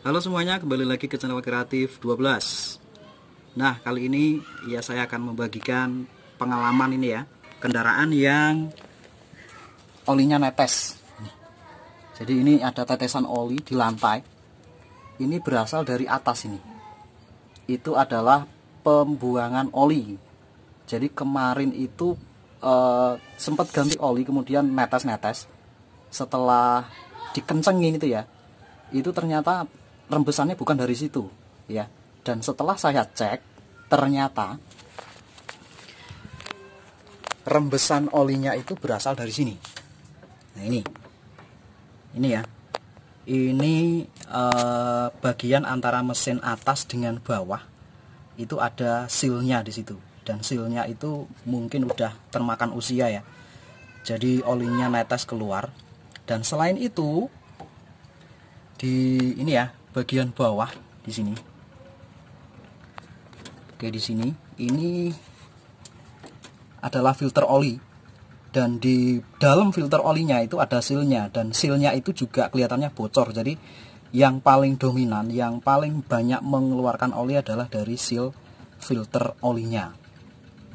Halo semuanya, kembali lagi ke channel Kreatif 12. Nah, kali ini ya saya akan membagikan pengalaman ini ya, kendaraan yang olinya netes. Jadi ini ada tetesan oli di lantai. Ini berasal dari atas ini. Itu adalah pembuangan oli. Jadi kemarin itu sempat ganti oli, kemudian netes-netes. Setelah dikencengin itu ya, itu ternyata rembesannya bukan dari situ ya. Dan setelah saya cek, ternyata rembesan olinya itu berasal dari sini. Nah ini ya, ini bagian antara mesin atas dengan bawah itu ada sealnya di situ, dan sealnya itu mungkin udah termakan usia ya. Jadi olinya netes keluar. Dan selain itu di ini ya, bagian bawah di sini. Oke, di sini ini adalah filter oli, dan di dalam filter olinya itu ada sealnya, dan sealnya itu juga kelihatannya bocor. Jadi yang paling dominan, yang paling banyak mengeluarkan oli adalah dari seal filter olinya.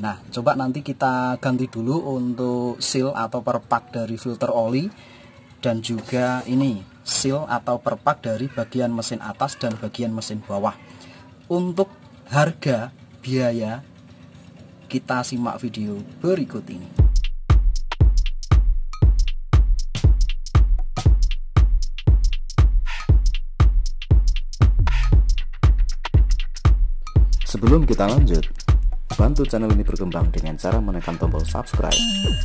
Nah, coba nanti kita ganti dulu untuk seal atau perpak dari filter oli, dan juga ini seal atau perpak dari bagian mesin atas dan bagian mesin bawah. Untuk harga biaya, kita simak video berikut ini. Sebelum kita lanjut, bantu channel ini berkembang dengan cara menekan tombol subscribe,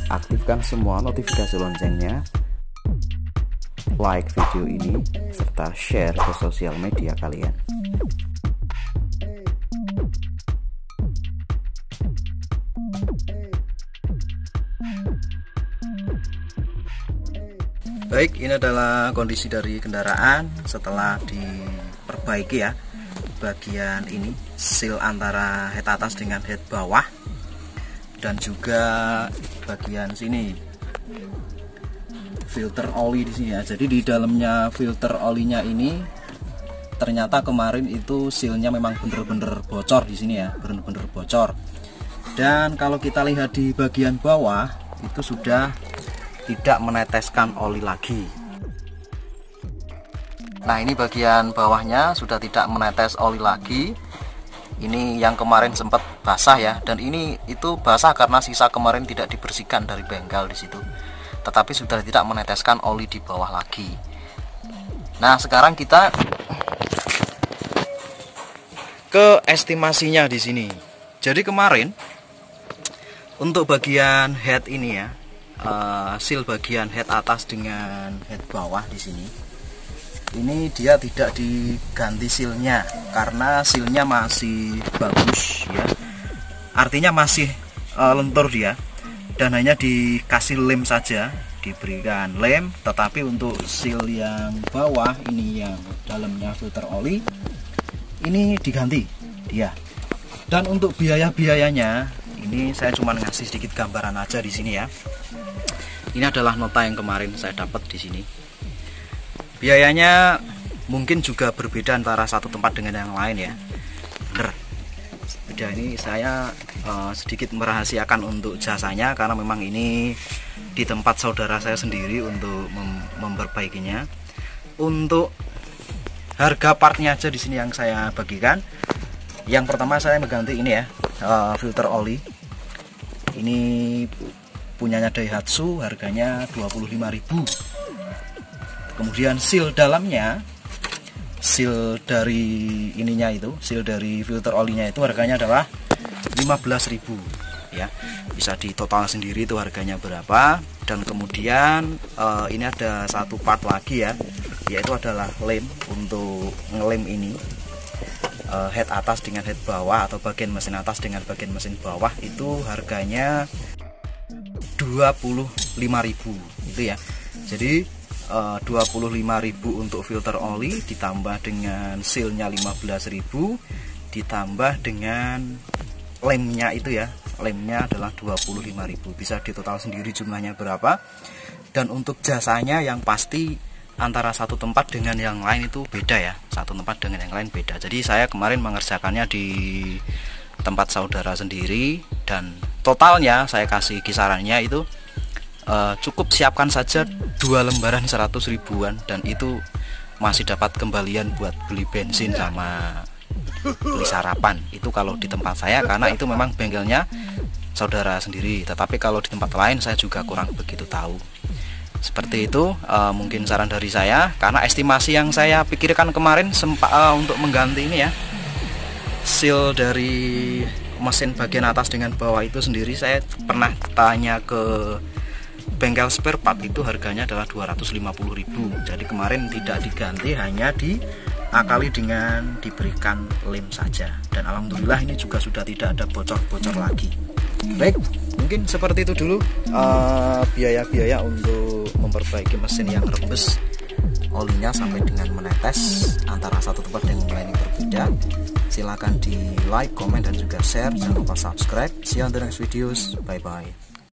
aktifkan semua notifikasi loncengnya, like video ini, serta share ke sosial media kalian. Baik, ini adalah kondisi dari kendaraan setelah diperbaiki ya. Bagian ini seal antara head atas dengan head bawah, dan juga bagian sini filter oli di sini ya. Jadi di dalamnya filter olinya ini ternyata kemarin itu sealnya memang bener-bener bocor di sini ya, bener-bener bocor. Dan kalau kita lihat di bagian bawah itu sudah tidak meneteskan oli lagi. Nah, ini bagian bawahnya sudah tidak menetes oli lagi. Ini yang kemarin sempat basah ya, dan ini itu basah karena sisa kemarin tidak dibersihkan dari bengkel di situ. Tetapi sudah tidak meneteskan oli di bawah lagi. Nah, sekarang kita ke estimasinya di sini. Jadi kemarin untuk bagian head ini ya, seal bagian head atas dengan head bawah di sini, ini dia tidak diganti sealnya karena sealnya masih bagus ya, artinya masih lentur dia, dan hanya dikasih lem saja, diberikan lem. Tetapi untuk seal yang bawah ini, yang dalamnya filter oli, ini diganti dia. Dan untuk biaya-biayanya ini saya cuma ngasih sedikit gambaran aja di sini ya. Ini adalah nota yang kemarin saya dapat di sini. Biayanya mungkin juga berbeda antara satu tempat dengan yang lain ya. Bener. Beda. Ini saya sedikit merahasiakan untuk jasanya karena memang ini di tempat saudara saya sendiri untuk memperbaikinya. Untuk harga partnya aja di sini yang saya bagikan. Yang pertama saya mengganti ini ya, filter oli. Ini punyanya Daihatsu, harganya 25.000. Kemudian seal dalamnya, seal dari ininya itu, seal dari filter olinya itu harganya adalah 15.000 ya. Bisa ditotal sendiri itu harganya berapa. Dan kemudian ini ada satu part lagi ya, yaitu adalah lem untuk ngelem ini, head atas dengan head bawah, atau bagian mesin atas dengan bagian mesin bawah, itu harganya 25.000 itu ya. Jadi 25.000 untuk filter oli ditambah dengan sealnya 15.000 ditambah dengan lemnya itu ya, lemnya adalah 25.000. Bisa ditotal sendiri jumlahnya berapa. Dan untuk jasanya yang pasti antara satu tempat dengan yang lain itu beda ya, satu tempat dengan yang lain beda. Jadi saya kemarin mengerjakannya di tempat saudara sendiri, dan totalnya saya kasih kisarannya itu cukup siapkan saja 2 lembaran 100 ribuan, dan itu masih dapat kembalian buat beli bensin sama beli sarapan. Itu kalau di tempat saya, karena itu memang bengkelnya saudara sendiri. Tetapi kalau di tempat lain saya juga kurang begitu tahu. Seperti itu mungkin saran dari saya, karena estimasi yang saya pikirkan kemarin untuk mengganti ini ya, seal dari mesin bagian atas dengan bawah itu sendiri, saya pernah tanya ke bengkel spare part, itu harganya adalah 250.000. Jadi kemarin tidak diganti, hanya diakali dengan diberikan lem saja, dan alhamdulillah ini juga sudah tidak ada bocor-bocor lagi. Baik, mungkin seperti itu dulu biaya-biaya untuk memperbaiki mesin yang rebes olinya sampai dengan menetes antara satu tempat dengan lain yang berbeda. Silahkan di like, komen, dan juga share. Jangan lupa subscribe. See you on the next videos. Bye bye.